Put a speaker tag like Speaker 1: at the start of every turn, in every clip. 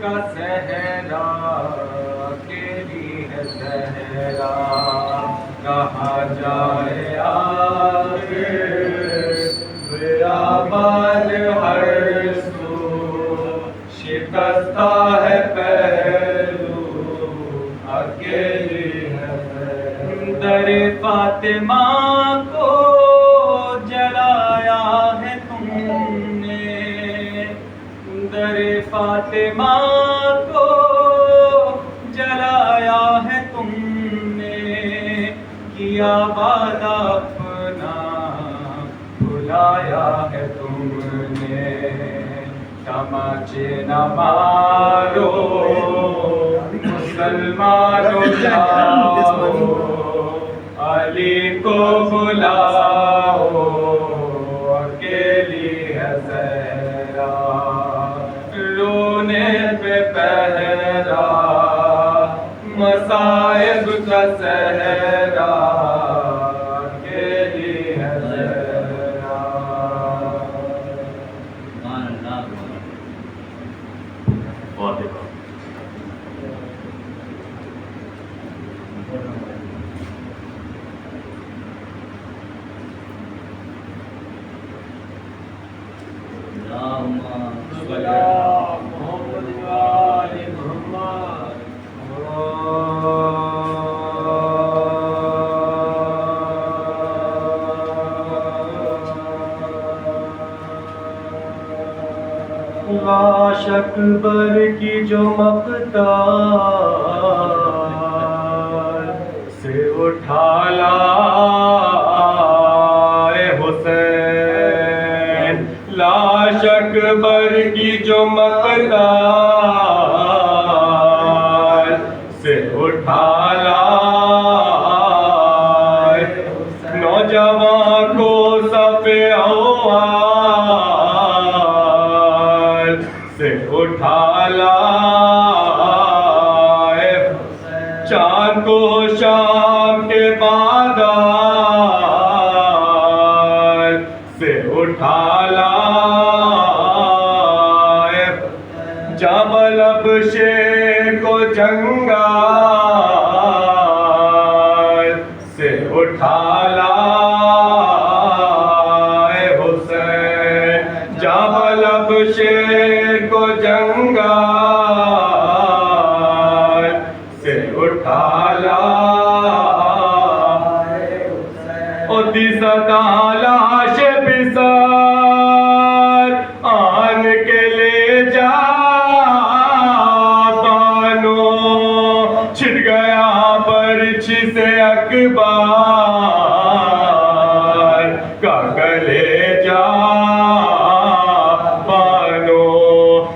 Speaker 1: کا صحرا اکیلی ہے صحرا کہاں جائے آخر بیابان ہر سو شکستہ ہے پہلو اکیلی ہے در فاطمہ کو جلایا ہے تم نے در فاطمہ کو جلایا ہے تم نے کیا وعدہ اپنا بھلایا ہے تم نے تماچے نہ مارو مسلمانوں جاؤ علی کو بلاؤ اکیلی ہے صحرا رونے پہ پہرا مصائب کا صحرا اکیلی ہے صحرا محمد وآل محمد لاش اکبر کی جو مقدار سے اٹھا لائے حسین لاش اکبر کی جو مقدار سے اٹھا لائے نوجوان کو صف اول سے اٹھا لائے چاند کو شام کے بادال سے اٹھا لائے جبل ابشیر کو جنگال سے اٹھا لائے حسین جبل ابشیر کو جنگال سے اٹھا لائے اور صدا لاش بسار آن کے لے جا بانو چھٹ گیا برچھی سے اکبار کا گلے جا بانو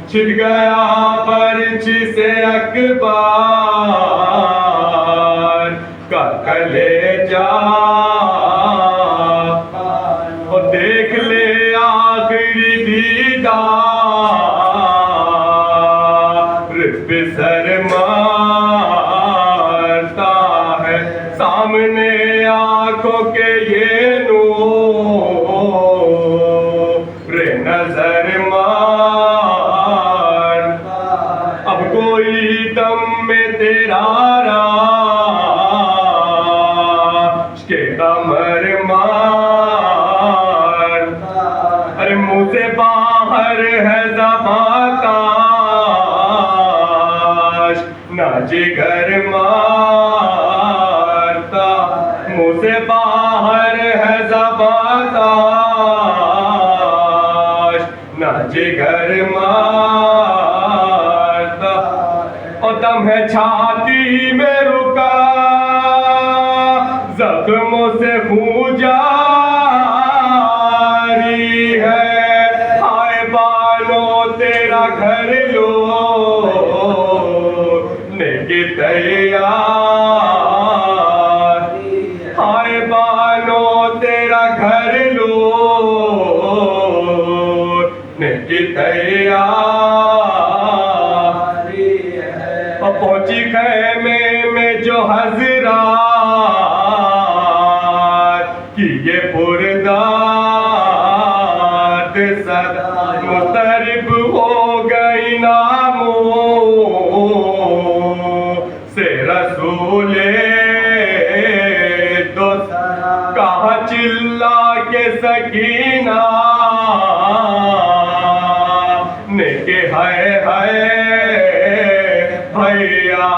Speaker 1: چھٹ گیا برچھی سے اکبار کا گلے جا اور دیکھ لے آخری دیدار پہ سر مارتا ہے سامنے آنکھوں کے یہ نور نظر مار اب کوئی دم میں تیرا راش کے کمر مار ارے منہ سے باہر ہے زباں کاش نہ جگر مارتا منہ سے باہر ہے زباں کاش نہ جگر مارتا اور دم ہے چھاتی میں رکا زخموں سے خون جاری ہے ہائے بانو تیرا گھر لو کی تیار ہائے بانو تیرا گھر لو کی تیاری اور پہنچی خیمے میں جو حضرات کی یہ پرداد صدا مضطرب ہو گئی ناموں بھیا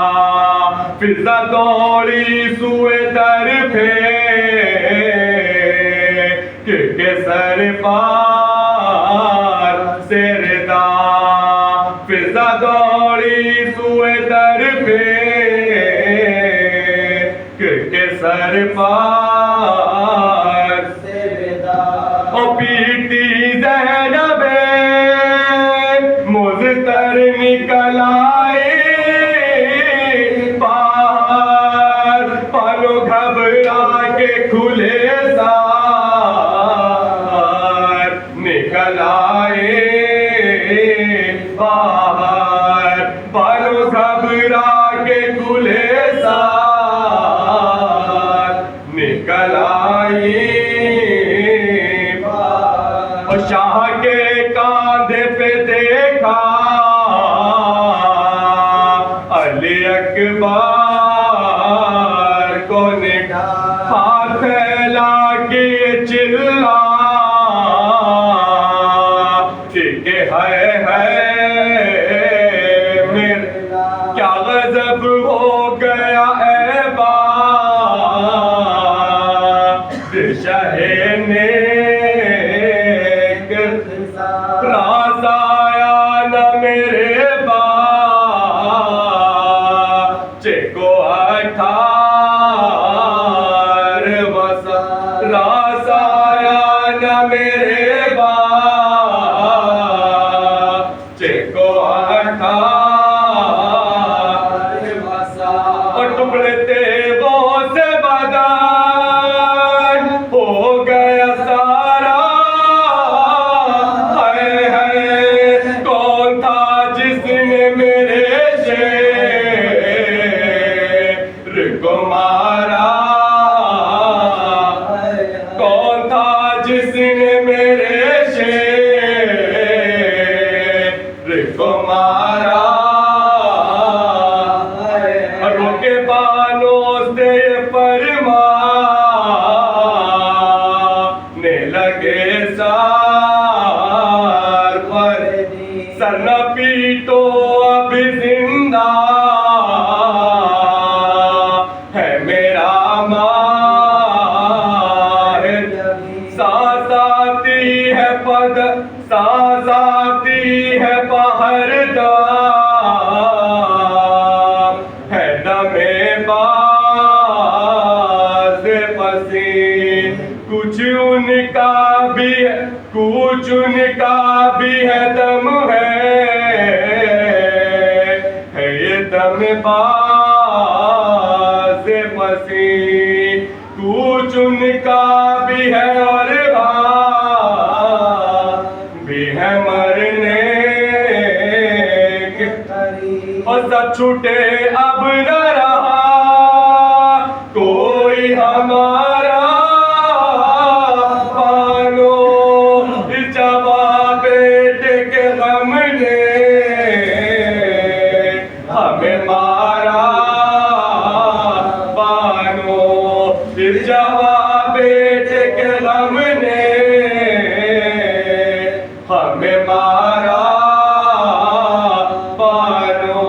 Speaker 1: فضا دوڑی سوئے در پہ کہ سر پار سے ردا فضا دوڑی سوئے در پہ کہ سر پار سے ردا او پیٹی زینب مزتر نکل آئے باہر پانو گھبرا کے کھلے نکل آئے باہر پانو گھبرا کے کھلے نکل آئے باہر شاہ کے کاندھے پہ دیکھا علی اکبر کو نکھا ہاتھ پھیلا کے چلا کیا غضب ہو گیا اے بادشاہ نیک راز آیا نہ میرے بچے کو 18 وسع راز آیا نہ میرے بچے کو 18 وسع اور ٹکڑے تیغوں سے بدن ہو گیا سارا کون تھا جس نے میرے شیر کو مارا کون تھا جس نے میرے شیر کو مارا رو کے بانوں سے فرمانے لگے سار پر سر نہ پیٹو اب زندہ ہے میرا ماہر سانس آتی ہے پد سانس آتی ہے باہر دام ہے دم باز پسین کچھ ان کا بھی ہے کچھ ان کا بھی ہے دم ہے یہ دم باز پسین کچھ ان کا بھی ہے اور بھی ہے مرنے اور سب چھوٹے اب نہ رہا کوئی ہمارا پانو جواب بیٹے کے غم نے ہمیں مارا پانو جواب بیٹے کے غم نے ہمیں مارا پانو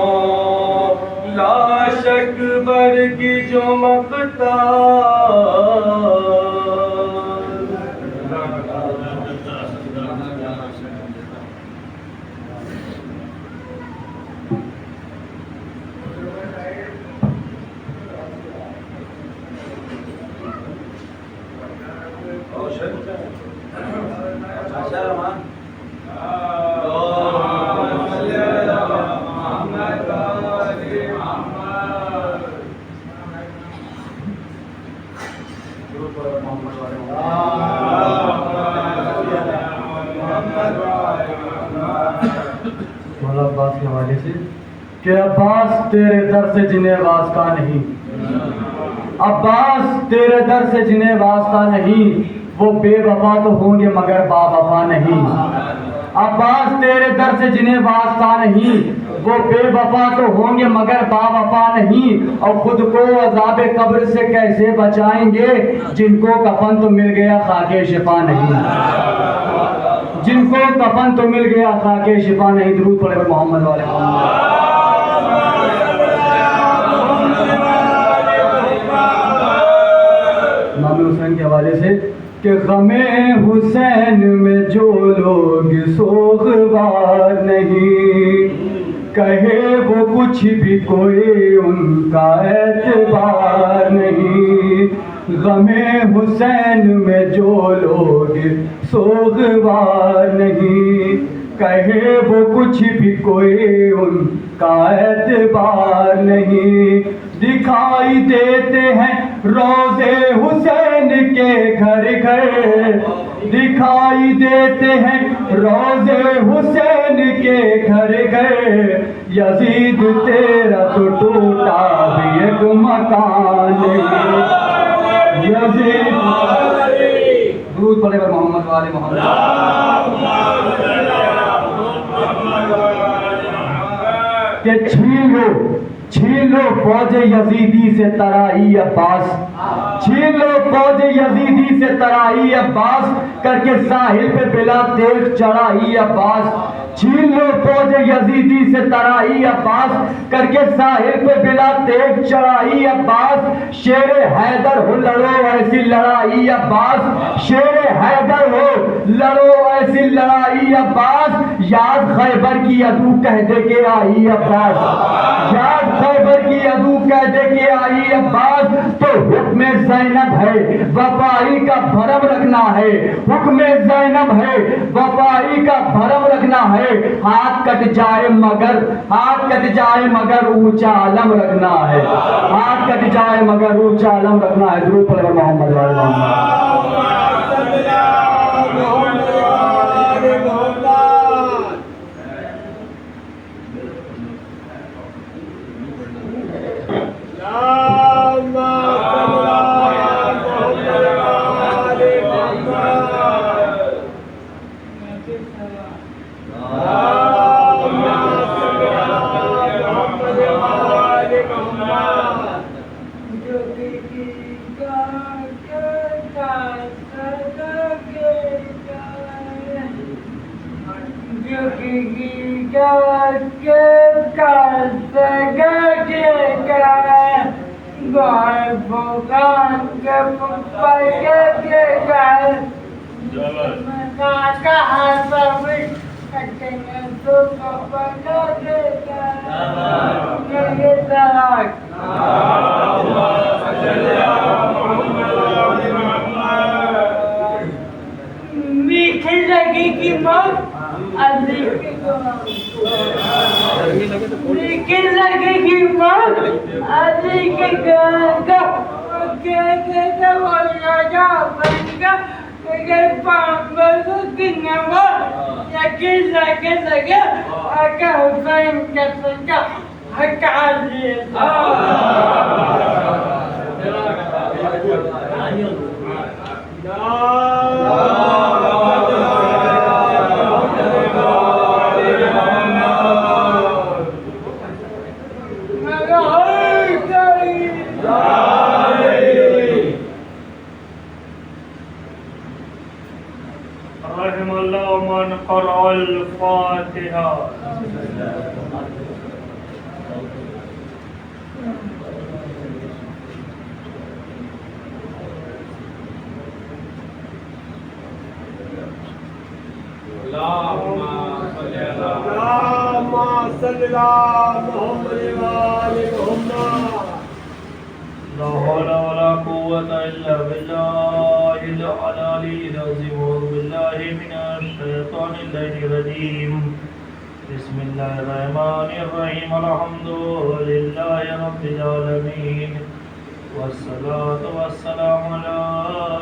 Speaker 1: لاش اکبر کی جو
Speaker 2: مولا عباس کے حوالے سے کہ عباس تیرے در سے جنہیں واسطہ نہیں، عباس تیرے در سے جنہیں واسطہ نہیں، وہ بے وفا تو ہوں گے مگر با وفا نہیں۔ عباس تیرے در سے جنہیں واسطہ نہیں، وہ بے وفا تو ہوں گے مگر با وفا نہیں، اور خود کو عذاب قبر سے کیسے بچائیں گے جن کو کفن تو مل گیا خاک شفا نہیں، جن کو کفن تو مل گیا خاک شفا نہیں۔ درود پڑھے محمد والے محمد۔ کہ غم حسین میں جو لوگ سوگوار نہیں، کہے وہ کچھ بھی کوئی ان کا اعتبار نہیں، غم حسین میں جو لوگ سوگوار نہیں، کہے وہ کچھ بھی کوئی ان کا اعتبار نہیں، دکھائی دیتے ہیں روضے حسین کے گھر گھر، دکھائی دیتے ہیں روضے حسین کے گھر گھر، یزید تیرا تو ٹوٹا بھی ایک مکان نہیں، یزید درود پڑھے پر محمد والے محمد کہ چھین لو فوج یزیدی سے ترائی عباس، چھین لو فوج یزیدی سے ترائی عباس، کر کے ساحل پہ بلا تیغ چڑھائی عباس، چھین لو فوج یزیدی سے ترائی عباس، کر کے ساحل پہ بلا تیغ چڑھائی عباس، شیر حیدر ہو لڑو ایسی لڑائی عباس، شیر حیدر ہو لڑو ایسی لڑائی عباس، یاد خیبر کی عدو کہہ دے کے آئی عباس، یاد خیبر کی عدو کہہ دے کے آئی عباس، تو حکم زینب ہے وفائی کا بھرم رکھنا ہے، حکم زینب ہے وفائی کا بھرم رکھنا ہے، ہاتھ کٹ جائے مگر اونچا علم رکھنا ہے، ہاتھ کٹ جائے مگر اونچا علم رکھنا ہے، درود پڑھے محمد والے محمد
Speaker 3: رحم اللہ من قرأ الفاتحہ. لا حول ولا قوة إلا بالله العلي العظيم. أعوذ بالله من الشيطان الرجيم. بسم الله الرحمن الرحيم. الحمد لله رب العالمين والصلاة والسلام على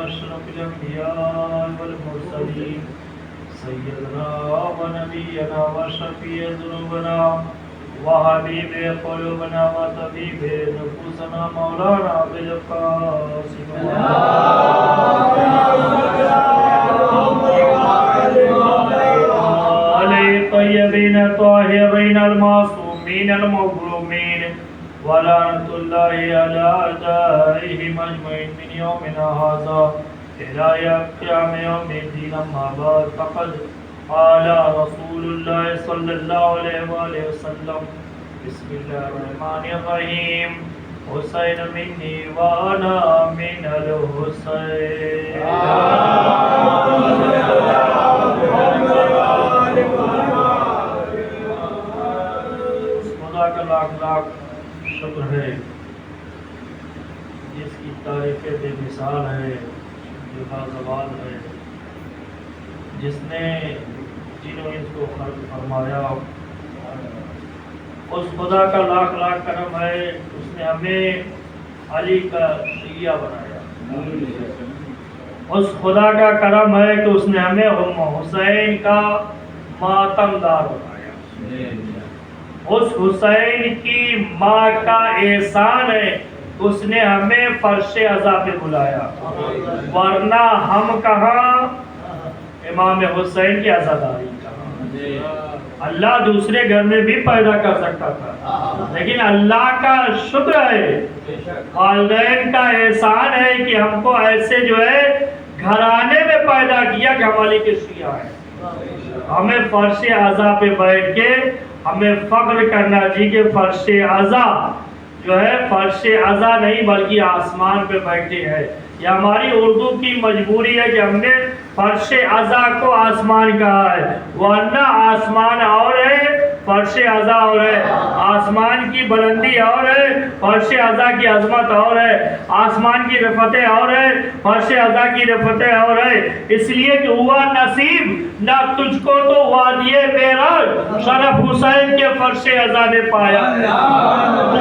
Speaker 3: أشرف الأنبياء والمرسلين سيدنا ونبينا وشفيع ذنوبنا وحبيب قلوبنا وطبيب نفوسنا مولانا أبي القاسم علي الطيبين الطاهرين المعصومين المظلومين ولعنة الله على أعدائهم أجمعين من يومنا هذا إلى قيام يوم الدين. أما بعد فقد قال رسول الله صلى الله عليه وآله وسلم بسم الله الرحمن الرحيم. حسین منی وانا من الحسین خدا کا لاکھ لاکھ شکر ہے جس کی تعریف بے مثال ہے، جو لازوال ہے، جس نے جنوں اس کو خلق فرمایا، اس خدا کا لاکھ لاکھ کرم ہے، اس نے ہمیں علی کا شیعہ بنایا۔ اس خدا کا کرم ہے کہ اس نے ہمیں حسین کا ماتم دار بنایا۔ اس حسین کی ماں کا احسان ہے، اس نے ہمیں فرش عزا پہ بلایا، ورنہ ہم کہاں امام حسین کی عزاداری کہاں۔ اللہ دوسرے گھر میں بھی پیدا کر سکتا تھا، لیکن اللہ کا شکر ہے، والدین کا احسان ہے کہ ہم کو ایسے جو ہے گھرانے میں پیدا کیا کہ ہم علی کے شیعہ ہیں۔ ہمیں فرش عزا پہ بیٹھ کے ہمیں فخر کرنا چاہیے کہ فرش عزا جو ہے فرش عزا نہیں بلکہ آسمان پہ بیٹھے ہیں۔ یہ ہماری اردو کی مجبوری ہے کہ ہم نے فرش عزا کو آسمان کہا ہے، ورنہ آسمان اور ہے، فرش عزا اور ہے۔ آسمان کی بلندی اور ہے، فرش عزا کی عظمت اور ہے۔ آسمان کی رفتیں اور ہے، فرش عزا کی رفتیں اور ہے۔ اس لیے کہ ہوا نصیب نہ تجھ کو تو وادی معراج شرف حسین کے فرش عزا نے پایا ہے،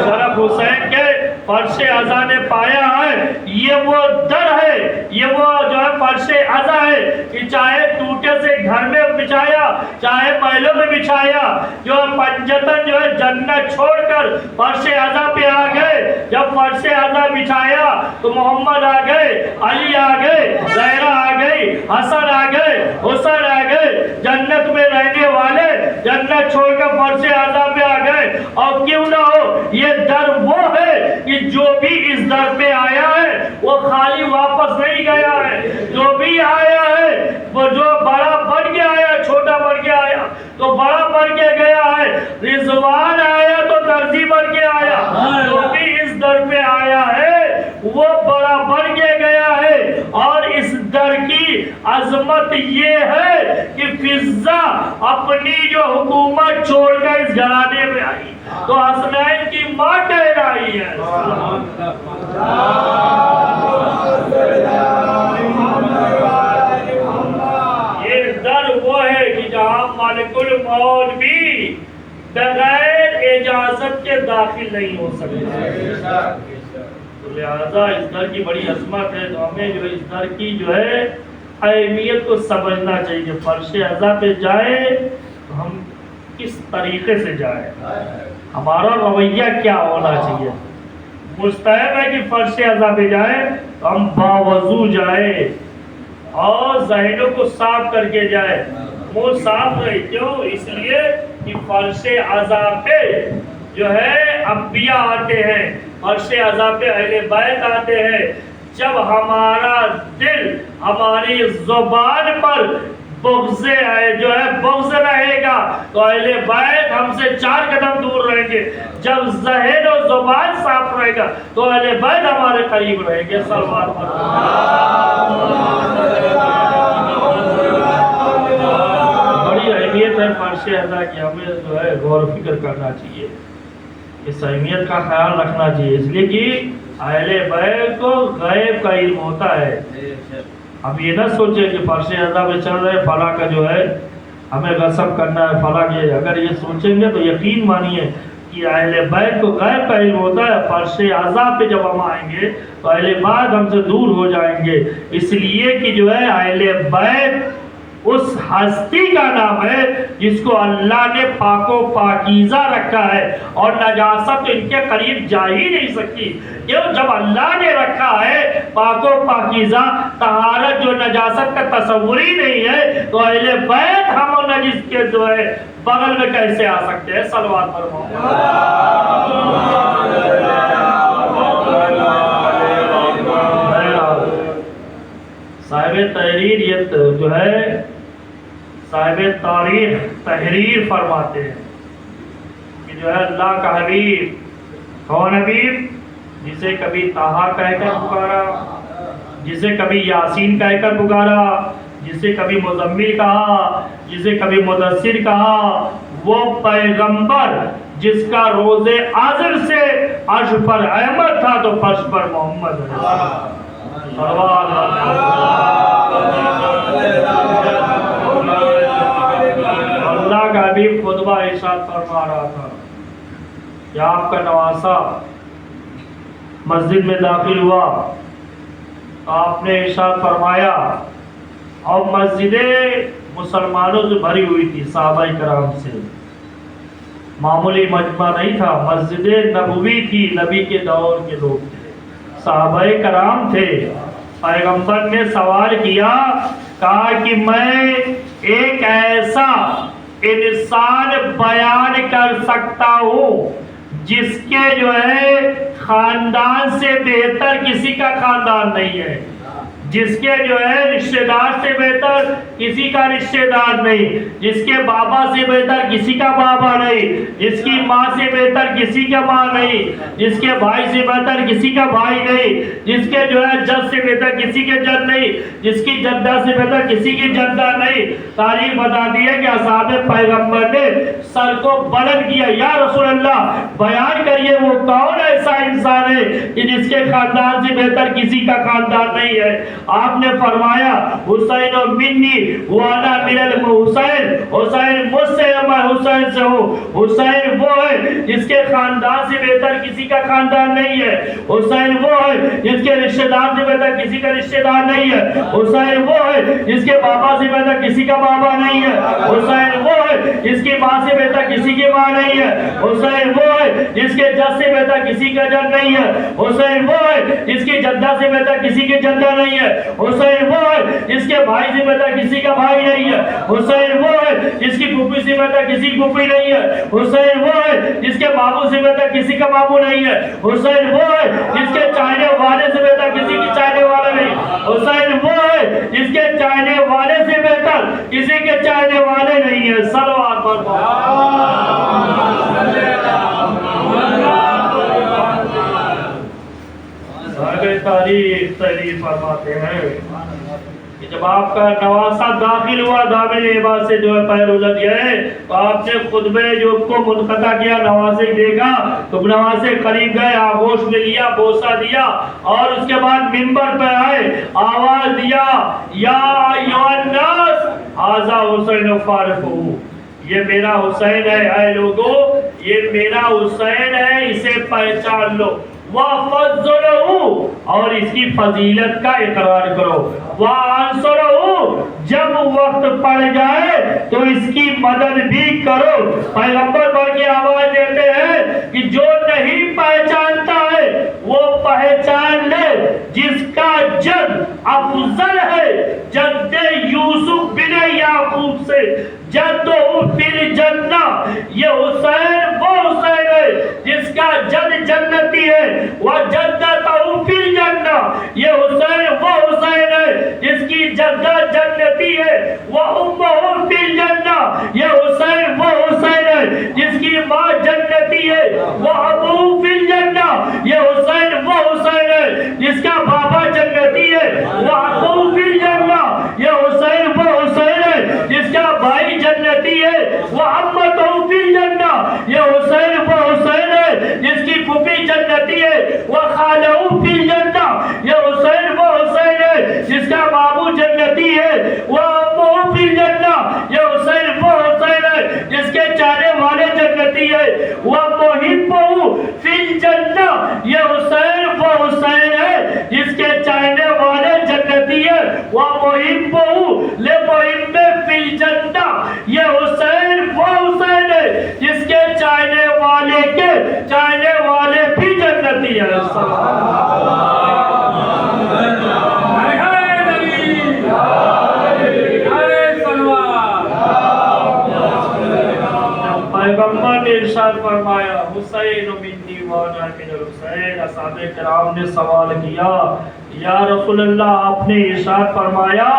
Speaker 3: شرف حسین کے فرش عزا نے پایا ہے۔ یہ وہ در ہے، یہ وہ جو ہے فرش عزا ہے کہ چاہے ٹوٹے سے گھر میں بچھایا، چاہے محلوں میں بچھایا، جو پنجتن جو ہے جنت چھوڑ کر فرش عزا پہ آ گئے۔ جب فرش عزا بچھایا تو محمد آ گئے، علی آ گئے، زہرا آ گئی، حسن آ گئے، حسین آ گئے، جنت میں رہنے والے جنت چھوڑ کر فرش عزا پہ آ گئے۔ اور کیوں نہ ہو، یہ در وہ ہے کہ جو بھی اس در پہ آیا ہے وہ خالی واپس نہیں گیا ہے، جو بھی آیا ہے وہ جو بڑا بن کے آیا، چھوٹا بن کے آیا تو بڑا بن کے گیا ہے، رضوان آیا تو درزی بن کے آیا، جو بھی اس در پہ آیا ہے وہ بڑا بن کے گیا ہے۔ اور اس در کی عظمت یہ ہے کہ فضا اپنی جو حکومت چھوڑ کر اس گھرانے میں آئی تو حسنین کی ماں کہلائی ہے۔ یہ در وہ ہے کہ جہاں مالک الموت بھی بغیر اجازت کے داخل نہیں ہو سکتا، تو لہذا اس در کی بڑی عظمت ہے۔ تو ہمیں جو اس در کی جو ہے اہمیت کو سمجھنا چاہیے کہ فرش عزا پہ جائے تو ہم کس طریقے سے جائیں، ہمارا رویہ کیا ہونا چاہیے۔ مستحب ہے کہ فرش عزا پہ جائیں تو ہم باوضو جائیں اور ذہنوں کو صاف کر کے جائیں، منہ صاف رہے۔ کیوں؟ اس لیے کہ فرش عزا پہ جو ہے انبیاء آتے ہیں، فرش عزا پہ اہل بیت آتے ہیں۔ جب ہمارا دل ہماری زبان پر بغض جو ہے بغض رہے گا تو اہل بیت ہم سے 4 قدم دور رہیں گے۔ جب ذہن و زبان صاف رہے گا تو اہل بیت ہمارے قریب رہیں گے۔ صلوات بڑی اہمیت ہے فرش عزا کی، ہمیں جو ہے غور و فکر کرنا چاہیے، اس اہمیت کا خیال رکھنا چاہیے، اس لیے کہ اہل بیت کو غیب کا علم ہوتا ہے۔ ہم یہ نہ سوچیں کہ فرش عزا میں چل رہے فلاں کا جو ہے ہمیں غصب کرنا ہے فلاں کے، اگر یہ سوچیں گے تو یقین مانیے کہ اہل بیت کو غیب کا علم ہوتا ہے۔ فرش عزا پہ جب ہم آئیں گے تو اہل بیت ہم سے دور ہو جائیں گے، اس لیے کہ جو ہے اہل بیت اس ہستی کا نام ہے جس کو اللہ نے پاک و پاکیزہ رکھا ہے، اور نجاست ان کے قریب جا ہی نہیں سکتی۔ کیوں؟ جب اللہ نے رکھا ہے پاک و پاکیزہ، طہارت جو نجاست کا تصور ہی نہیں ہے، تو اہل بیت ہم و نجس کے جو ہے بغل میں کیسے آ سکتے ہیں؟ صلوات فرماؤ۔ صاحب تحریر یہ جو ہے صاحب تاریخ تحریر فرماتے ہیں کہ جو ہے اللہ کا حبیب کون حبیب؟ جسے کبھی طٰہٰ کہہ کر پکارا، جسے کبھی یاسین کہہ کر پکارا، جسے کبھی مزمل کہا، جسے کبھی مدثر کہا، وہ پیغمبر جس کا روز آذر سے عرش پر احمد تھا تو فرش پر محمد ہے۔ اللہ کا حبیب خطبہ ارشاد فرما رہا تھا کہ آپ کا نواسا مسجد میں داخل ہوا، آپ نے ارشاد فرمایا، اور مسجدیں مسلمانوں سے بھری ہوئی تھی، صحابہ کرام سے، معمولی مجمع نہیں تھا، مسجد نبوی تھی، نبی کے دور کے لوگ تھے، صحابہ کرام تھے۔ پیغمبر نے سوال کیا، کہا کہ میں ایک ایسا انسان بیان کر سکتا ہوں جس کے جو ہے خاندان سے بہتر کسی کا خاندان نہیں ہے، جس کے جو ہے رشتہ دار سے بہتر کسی کا رشتہ دار نہیں، جس کے بابا سے بہتر کسی کا بابا نہیں، جس کی ماں سے بہتر کسی کا ماں نہیں، جس کے بھائی سے بہتر کسی کا بھائی نہیں، جس کے جو ہے جد سے بہتر کسی کے جد نہیں، جس کی جدہ سے بہتر کسی کی جدہ نہیں۔ تاریخ بتا دی ہے کہ اصحاب پیغمبر نے سر کو بلند کیا، یا رسول اللہ بیان کریے وہ کون ایسا انسان ہے کہ جس کے خاندان سے بہتر کسی کا خاندان نہیں ہے۔ آپ نے فرمایا، حسین منی وانا من الحسین، حسین مجھ سے میں حسین سے ہوں۔ حسین وہ ہے جس کے خاندان سے بہتر کسی کا خاندان نہیں ہے، حسین وہ ہے جس کے رشتہ دار سے بہتر کسی کا رشتہ دار نہیں ہے، حسین وہ ہے جس کے بابا سے بہتر کسی کا بابا نہیں ہے، حسین وہ ہے جس کی ماں سے بہتر کسی کی ماں نہیں ہے، حسین وہ ہے جس کے جد سے بہتر کسی کا جد نہیں ہے، حسین وہ ہے جس کی جدہ سے بہتر کسی کی جدہ نہیں ہے، حسین وہ ہے جس کے بھائی سے بہتر کسی کا بھائی نہیں ہے، حسین وہ ہے جس کی پھوپھی سے بہتر کسی کی پھوپھی نہیں ہے، حسین وہ ہے جس کے ماموں سے بہتر کسی کا ماموں نہیں ہے، حسین وہ ہے جس کے چاہنے والے سے بہتر کسی کی چاہنے والا نہیں، حسین وہ ہے جس کے چاہنے والے سے بہتر کسی کے چاہنے والے نہیں ہے۔ صلوات تاریخ تحریر فرماتے ہیں کہ جب آپ کا نواسا داخل ہوا دامن عباد سے جو ہے پیر الجھ گئے تو آپ نے خطبے جو کو منقطع کیا، نواسے دیکھا تو نواسے قریب گئے، آغوش میں لیا، بوسہ دیا اور اس کے بعد منبر پہ آئے، آواز دیا، یا ایھا الناس ھذا حسین فارقہ، یہ میرا حسین ہے، اے لوگو یہ میرا حسین ہے، اسے پہچان لو، وَفَضْلُهُ اور اس کی فضیلت کا اقرار کرو، وَأَنصُرُهُ جب وقت پڑ جائے تو اس کی مدد بھی کرو۔ پیغمبر بڑھ کے آواز دیتے ہیں کہ جو نہیں پہچانتا ہے وہ پہچان لے، جس کا جد افضل ہے جد یوسف بن یعقوب سے، جدہ فی الجنہ، یہ حسین وہ حسین ہے جس کا جد جنتی ہے، وجدتہ فی الجنہ، یہ حسین وہ حسین ہے جس کی جدہ جنتی ہے، وامہ فی الجنہ، یہ حسین وہ حسین ہے جس کی ماں جنتی ہے، وابوہ فی الجنہ، یہ حسین وہ حسین ہے جس کا بابا جنتی ہے، واخوہ فی الجنہ، یہ حسین وہ حسین ہے جس کا بھائی جنتی ہے، وعمتہ فی الجنہ، یہ حسین وہ حسین ہے جس کی پھوپھی جنتی ہے، وخالہ فی الجنہ، یہ حسین وہ حسین ہے جس کا ماموں جنتی ہے، وامہ فی الجنہ، یہ حسین وہ حسین ہے جس کے چاہنے والے جنتی ہے، ومحبہ فی الجنہ، یہ حسین وہ حسین ہے جس کے چاہنے والے جنتی ہے، ومحبہ لمحب فی الجنہ، یہ حسین وہ حسین ہے جس کے چاہنے والے بھی جنتی ہے۔ پیغمبر نے ارشاد فرمایا، حسین منی وانا من الحسین۔ اصحاب کرام نے سوال کیا، یا رسول اللہ آپ نے ارشاد فرمایا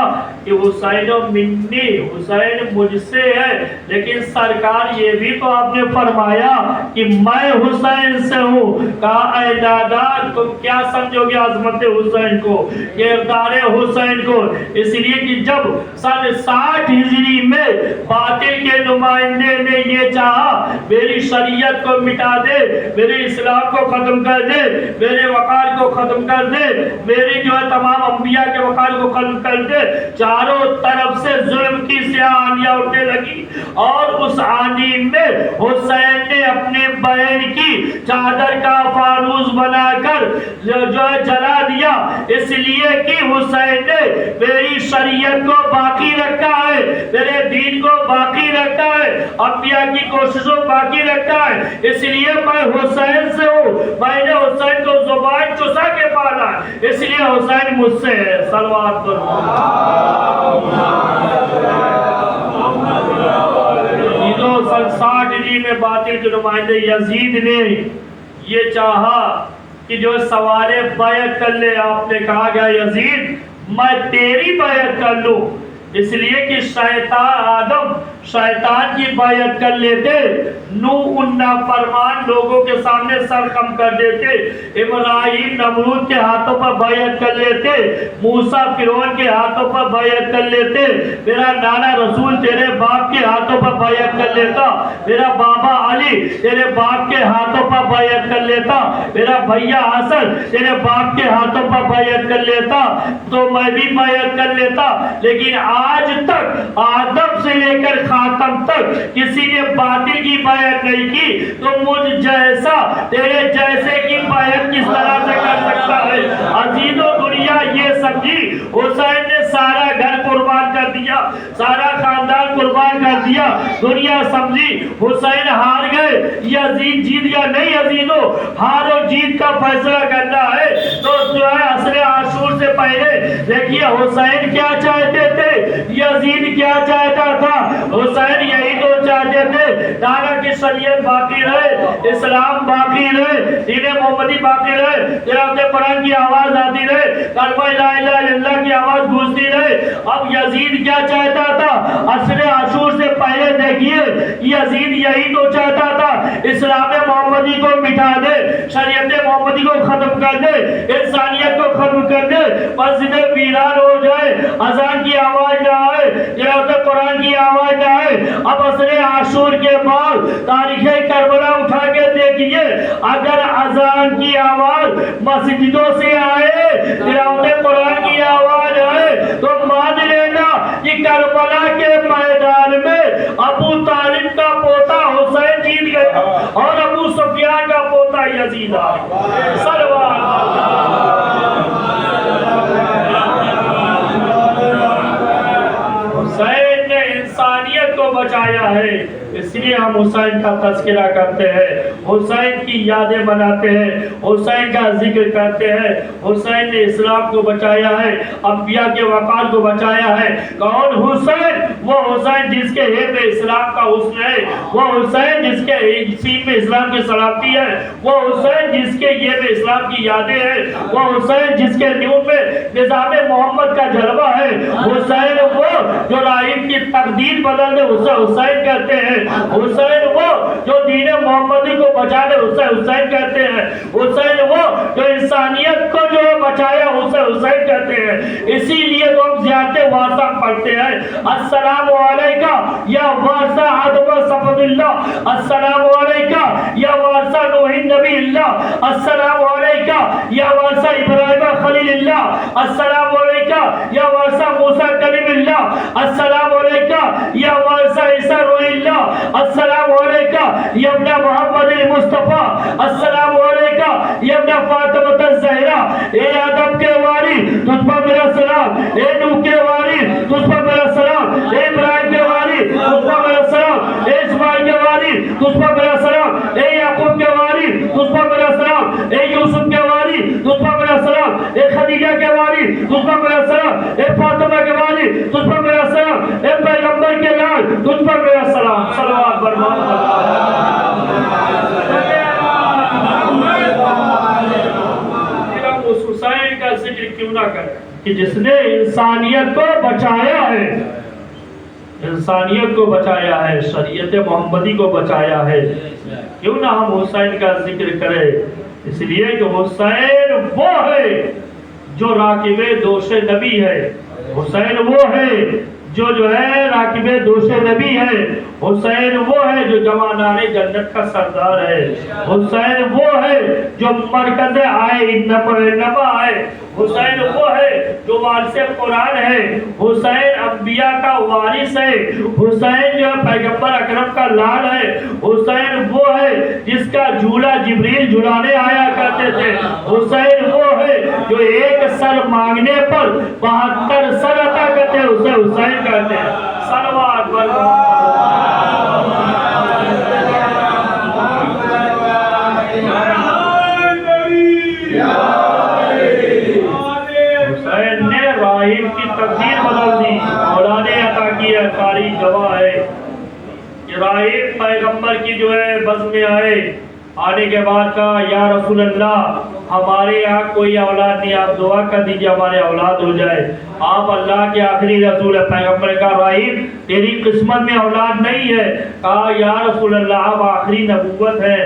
Speaker 3: کہ حسین منی، حسین مجھ سے ہے، لیکن سرکار یہ بھی تو آپ نے فرمایا کہ میں حسین سے ہوں، کہا اے نادان تم کیا سمجھو گے عظمت حسین کو، کردار حسین کو؟ اس لیے کہ جب سن 60 ہجری میں باطل کے نمائندے نے یہ چاہا میری شریعت کو مٹا دے، میرے اسلام کو ختم کر دے، میرے وقار کو ختم کر دے، میری جو ہے تمام انبیاء کے وقار کو ختم کر دے، چاروں طرف سے ظلم کی سیاہ آندیاں اٹھنے لگی، اور اس آندھی میں حسین نے اپنے بہن کی چادر کا فانوس بنا کر جو ہے جلا دیا، اس لیے کہ حسین نے میری شریعت کو باقی رکھا ہے، میرے دین کو باقی رکھا ہے، انبیاء کی کوششوں باقی رکھا ہے، اس لیے میں حسین سے ہوں، میں نے حسین کو زبان چسا کے پالا، اس لیے حسین مجھ سے ہے۔ صلوات پر سن 60 ہجری میں باطل کے نمائندے یزید نے یہ چاہا کہ جو سوارے بیعت کر لے، آپ نے کہا گیا یزید میں تیری بیعت کر لوں، اس لیے کہ آدم شیطان کی بیعت کر لیتے، نوح ان نافرمان لوگوں کے سامنے سر خم کر دیتے، ابراہیم نمرود کے ہاتھوں پر بیعت کر لیتے، موسیٰ فرعون کے ہاتھوں پر بیعت کر لیتے، میرا نانا رسول تیرے باپ کے ہاتھوں پر بیعت کر لیتا، میرا بابا علی تیرے باپ کے ہاتھوں پر بیعت کر لیتا، میرا بھیا حسن تیرے باپ کے ہاتھوں پر بیعت کر لیتا، تو میں بھی بیعت کر لیتا، لیکن آج تک آدم سے لے کر خاتم تک کسی نے باطل کی بیعت نہیں کی، تو مجھ جیسا تیرے جیسے کی بیعت کس طرح سے کر سکتا ہے؟ عزیزو دنیا یہ سمجھی حسین نے سارا گھر قربان کر دیا، سارا خاندان قربان کر دیا، دنیا سمجھی حسین ہار گئے، یزید جیت گیا۔ نہیں عزیزو، ہار و جیت کا فیصلہ کرنا ہے تو جو ہے عصر عاشور سے پہلے دیکھیے حسین کیا چاہتے تھے، یزید کیا چاہتا تھا۔ حسین یہی تو چاہتے تھے دانا کی شریعت باقی رہے، اسلام باقی رہے، دین محمدی باقی رہے، تلاوت قرآن کی آواز آتی رہے، کلمہ لا الہ الا اللہ کی آواز گونجتی رہے۔ اب یزید کیا چاہتا تھا؟ عصر عاشور سے پہلے دیکھیے یزید یہی تو چاہتا تھا اسلام محمدی کو مٹا دے، شریعت محمدی کو ختم کر دے، انسانیت کو ختم کر دے، مسجدیں ویران ہو جائے، اذان کی آواز نہ آئے، تلاوت قرآن کی آواز نہ آئے۔ اب عصر عاشور کے بعد تاریخ کربلا اٹھا کے دیکھیے، اگر اذان کی آواز مسجدوں سے آئے، تلاوت قرآن کی آواز آئے، تو مان لینا کہ کربلا کے میدان میں ابو طالب کا پوتا حسین جیت گیا اور ابو سفیان کا پوتا یزید آیا۔ صلوات حسین نے انسانیت کو بچایا ہے، اس لیے ہم حسین کا تذکرہ کرتے ہیں، حسین کی یادیں مناتے ہیں، حسین کا ذکر کرتے ہیں۔ حسین نے اسلام کو بچایا ہے، انبیاء کے وقار کو بچایا ہے۔ کون حسین؟ وہ حسین جس کے ہیب میں اسلام کا حسن ہے، وہ حسین جس کے سین میں اسلام کی سلامتی ہے، وہ حسین جس کے یہ میں اسلام کی یادیں ہیں، وہ حسین جس کے نیون میں نظام محمد کا جلوہ ہے، حسین وہ جو رائم کی تقدیر بدلنے اسے حسین کہتے ہیں، حسین وہ جو دین محمدی کو بچانے اسے حسین کہتے ہیں، حسین وہ جو انسانیت کو جو بچایا اسے حسین کہتے ہیں۔ اسی لیے تو ہم زیارت وارثہ پڑھتے ہیں، السلام علیکہ یا وارثہ آدم صفد اللہ، السلام علیکہ یا وارثہ نوح نبی اللہ، السلام علیکہ یا وارثہ ابراہیم خلیل اللہ، السلام علیکہ یا وارثہ موسیٰ کلیم اللہ، السلام علیکہ یا وارثہ عیسیٰ روح اللہ، السلام علیکہ یا ابن محمد المصطفیٰ، السلام علیکہ یا ابن فاطمہ الزہرا۔ اے آدم کے وارث تجھ پر میرا سلام، اے نوح کے وارث تجھ پر میرا سلام، اے ابراہیم کے وارث تجھ پر میرا سلام، اے اسماعیل کے وارث تجھ پر میرا سلام، اے یعقوب کے وارث تجھ پر میرا سلام، اے یوسف کے وارث تجھ پر میرا سلام، اے خدیجہ کے وارث تجھ پر میرا سلام، اے فاطمہ کے وارث تجھ پر میرا سلام، اے پیغمبر کے لال تجھ پر میرا سلام۔ صلوات برمان اس حسین کا ذکر کیوں نہ کریں کہ جس نے انسانیت کو بچایا ہے، انسانیت کو بچایا ہے، شریعت محمدی کو بچایا ہے، کیوں نہ ہم حسین کا ذکر کریں؟ اس لیے کہ حسین وہ ہے جو راکب دوش نبی ہے، حسین وہ ہے جو ہے راکب دوش نبی ہے، حسین وہ ہے جو جوانان جنت کا سردار ہے، حسین وہ ہے جو مرکز آئے نما ہے، حسین وہ ہے جو وارث قرآن ہے، حسین انبیاء کا وارث ہے، حسین جو پیغمبر اکرم کا لال ہے، حسین وہ ہے جس کا جھولا جبریل جھلانے آیا کرتے تھے، حسین وہ ہے جو ایک سر مانگنے پر 72 سر عطا کرتے ہیں، اسے حسین کہتے ہیں۔ صلوات حسین نے راہب کی تقدیر بدل دی، اولاد عطا کی ہے، تاریخ گواہ ہے کہ راہب پیغمبر کی جو ہے بز میں آنے کے بعد کہا یا رسول اللہ ہمارے یہاں کوئی اولاد نہیں، آپ دعا کر دیجئے ہمارے اولاد ہو جائے۔ آپ اللہ کے آخری رسول ہے، پیغمبر کا راہب تیری قسمت میں اولاد نہیں ہے۔ کہا یا رسول اللہ آپ آخری نبوت ہے،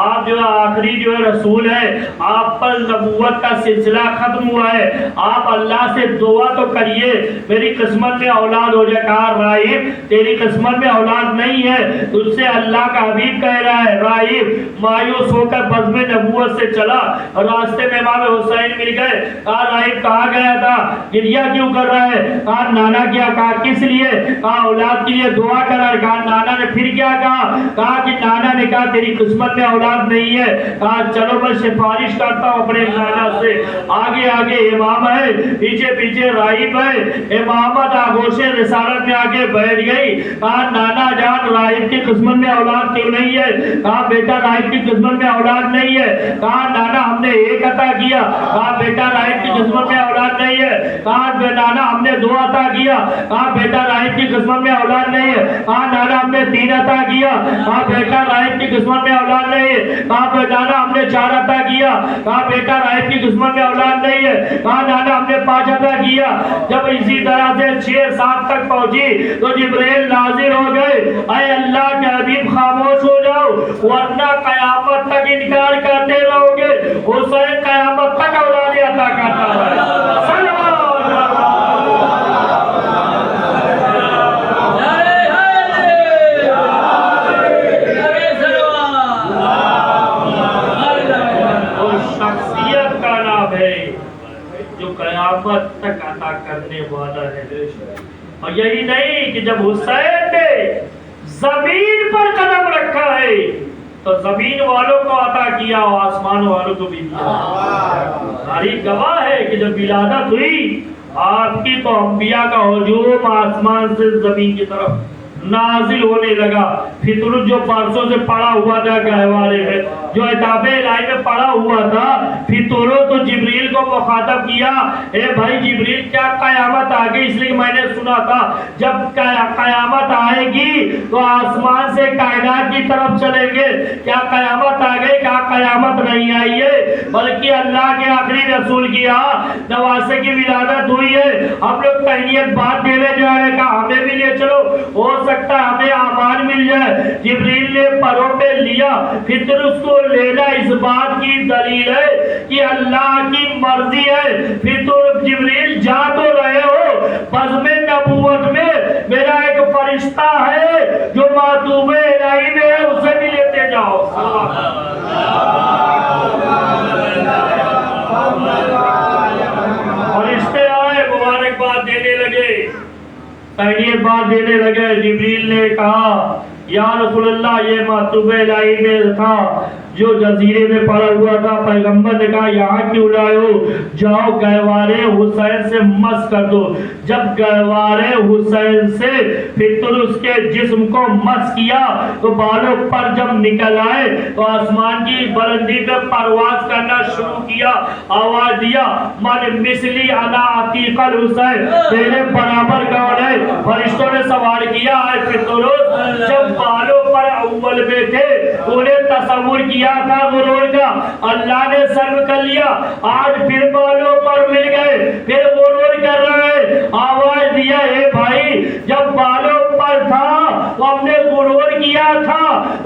Speaker 3: آپ جو آخری جو ہے رسول ہے، آپ پر نبوت کا سلسلہ ختم ہوا ہے، آپ اللہ سے دعا تو کریے میری قسمت میں اولاد ہو جائے۔ کہا راہب تیری قسمت میں اولاد نہیں ہے، تجھ سے اللہ کا حبیب کہہ رہا ہے۔ راہب مایوس ہو کر بزم نبوت سے چلا، راستے میں امام حسین مل گئے۔ کہا راہب کہاں گیا تھا، گریہ کیوں کر رہا ہے؟ کہا نانا کیا؟ کہا کس لیے؟ کہا اولاد کے لیے دعا کر رہا ہے۔ کہا نانا نے پھر کیا کہا؟ کہا کہ نانا نے کہا تیری قسمت میں اولاد نہیں ہے۔ کہا چلو میں سفارش کرتا ہوں اپنے نانا سے۔ آگے آگے امام ہے، پیچھے پیچھے راہب ہے، امامت آغوش رسالت میں آگے بیٹھ گئی۔ کہا نانا جان راہب کی قسمت میں اولاد کیوں نہیں ہے؟ کہا بیٹا راہب کی قسمت میں اولاد نہیں ہے۔ کہا نانا ہم نے ایک عطا کیا۔ کہا بیٹا راہب کی قسمت میں اولاد نہیں ہے۔ کہا نانا ہم نے 2 عطا کیا۔ کہا بیٹا راہب کی قسمت میں اولاد نہیں ہے۔ کہا نانا ہم نے 3 عطا کیا۔ کہا بیٹا راہب کی قسمت میں اولاد نہیں ہے۔ کہا نانا ہم نے 4 عطا کیا۔ کہا بیٹا راہب کی قسمت میں اولاد نہیں ہے۔ کہا نانا ہم نے 5 عطا کیا۔ جب اسی طرح سے 6-7 تک پہنچی تو جبریل نازل ہو گئے، اے اللہ کے حبیب خاموش ہو جاؤ ورنہ قیامت تک انکار کرتے رہو گے۔ حسین قیامت تک اولاد عطا کرتا ہے۔ شخصیت کا نام ہے جو قیامت تک عطا کرنے والا ہے۔ اور یہی نہیں کہ جب حسین نے زمین پر قدم رکھا ہے تو زمین والوں کو عطا کیا اور آسمان والوں کو بھی دیا۔ تاریخ گواہ ہے کہ جب ولادت ہوئی آپ کی تو انبیاء کا ہجوم آسمان سے زمین کی طرف نازل ہونے لگا۔ فطر جو پرسوں سے پڑا ہوا تھا گہوارے میں، جو اتاب الہی میں پڑا ہوا تھا، فطر تو جبریل کو مخاطب کیا، اے بھائی جبریل کیا قیامت آ گئی؟ اس لیے میں نے سنا تھا جب قیامت آئے گی تو آسمان سے کائنات کی طرف چلیں گے، کیا قیامت آ گئی؟ کیا قیامت نہیں آئی ہے، بلکہ اللہ کے آخری رسول کی نواسے کی ولادت ہوئی ہے، ہم لوگ تہنیت بات دینے جا رہے، کہا ہمیں بھی لے چلو، ہو سکتا ہے ہمیں امان مل جائے۔ جبریل نے پروں پہ لیا، پھر اس کو لینا اس بات کی دلیل ہے کہ اللہ کی مرضی ہے۔ پھر تو جبریل جا تو رہے ہو، بزم نبوت میں میرا ایک فرشتہ ہے جو ماتوب الہی میں ہے، اسے بھی لیتے جاؤ۔ فرشتے آئے مبارکباد دینے لگے، تہنیت بات دینے لگے۔ جبریل نے کہا یا رسول اللہ یہ ماتوب الہی میں تھا جو جزیرے میں پڑا ہوا تھا۔ پیغمبر نے کہا یہاں کیوں لائے ہو؟ جاؤ گہوارے حسین سے مس کر دو۔ جب گہوارے حسین سے فطر اس کے جسم کو مس کیا تو بالوں پر جب نکل آئے تو آسمان کی بلندی پہ پرواز کرنا شروع کیا، آواز دیا من مثلی انا عتیق الحسین، تیرے برابر کون ہے؟ فرشتوں نے سوال کیا ہے فطر جب بالوں پر اول میں تھے تو نے تصور کیا تھا غرور کا، اللہ نے سلب کر لیا، آج پھر بالوں پر مل گئے، پھر غرور کر رہے ہیں۔ آواز دیا ہے بھائی جب بالوں پر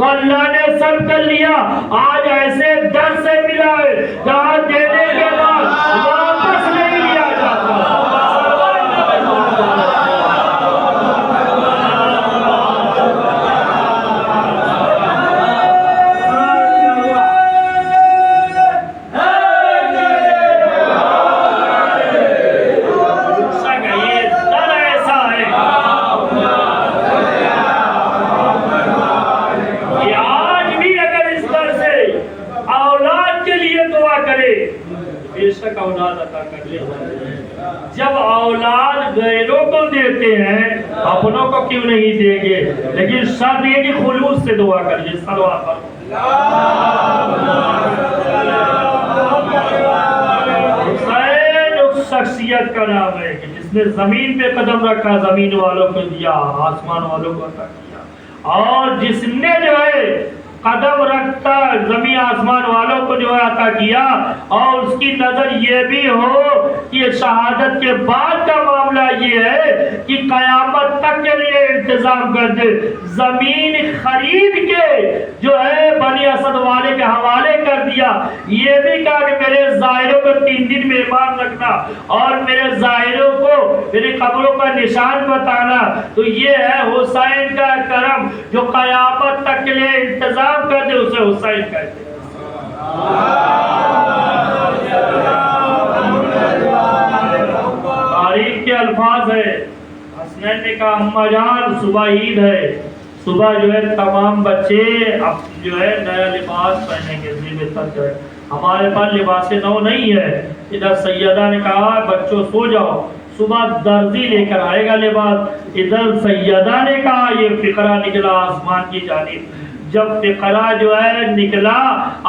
Speaker 3: تو اللہ نے سب کر لیا. آج ایسے در سے ملا ہے جہاں دینے کے بعد واپس نہیں لیا جاتا. اولاد عطا کر لے. جب اولاد غیروں کو دیتے ہیں اپنوں کو کیوں نہیں دیں گے؟ لیکن شرط یہ کہ خلوص سے دعا کریے. صلوات پر حسین اس شخصیت کا نام ہے کہ جس نے زمین پہ قدم رکھا زمین والوں کو دیا، آسمان والوں کو عطا کیا. اور جس نے جو ہے قدم رکھتا زمین آسمان والوں کو جو ہے عطا کیا، اور اس کی نظر یہ بھی ہو کہ شہادت کے بعد کا معاملہ یہ ہے کہ قیامت تک کے لیے انتظام کر دے. زمین خرید کے جو ہے بنی اسد والے کے حوالے کر دیا. یہ بھی کہا کہ میرے زائروں کو 3 دن مہمان رکھنا اور میرے زائروں کو میرے قبروں کا نشان بتانا. تو یہ ہے حسین کا کرم جو قیامت تک کے لیے انتظام کر دے، اسے حسین کہتے ہیں. تاریخ کے الفاظ ہے. حسنین نے کہا اماں جان صبح عید ہے، صبح جو ہے تمام بچے اب جو ہے نیا لباس پہنیں گے. تک جو ہے ہمارے پاس لباس نو نہیں ہے. ادھر سیدہ نے کہا بچوں سو جاؤ، صبح درزی لے کر آئے گا لباس. ادھر سیدہ نے کہا یہ فقرہ نکلا آسمان کی جانب. جب فقرہ جو ہے نکلا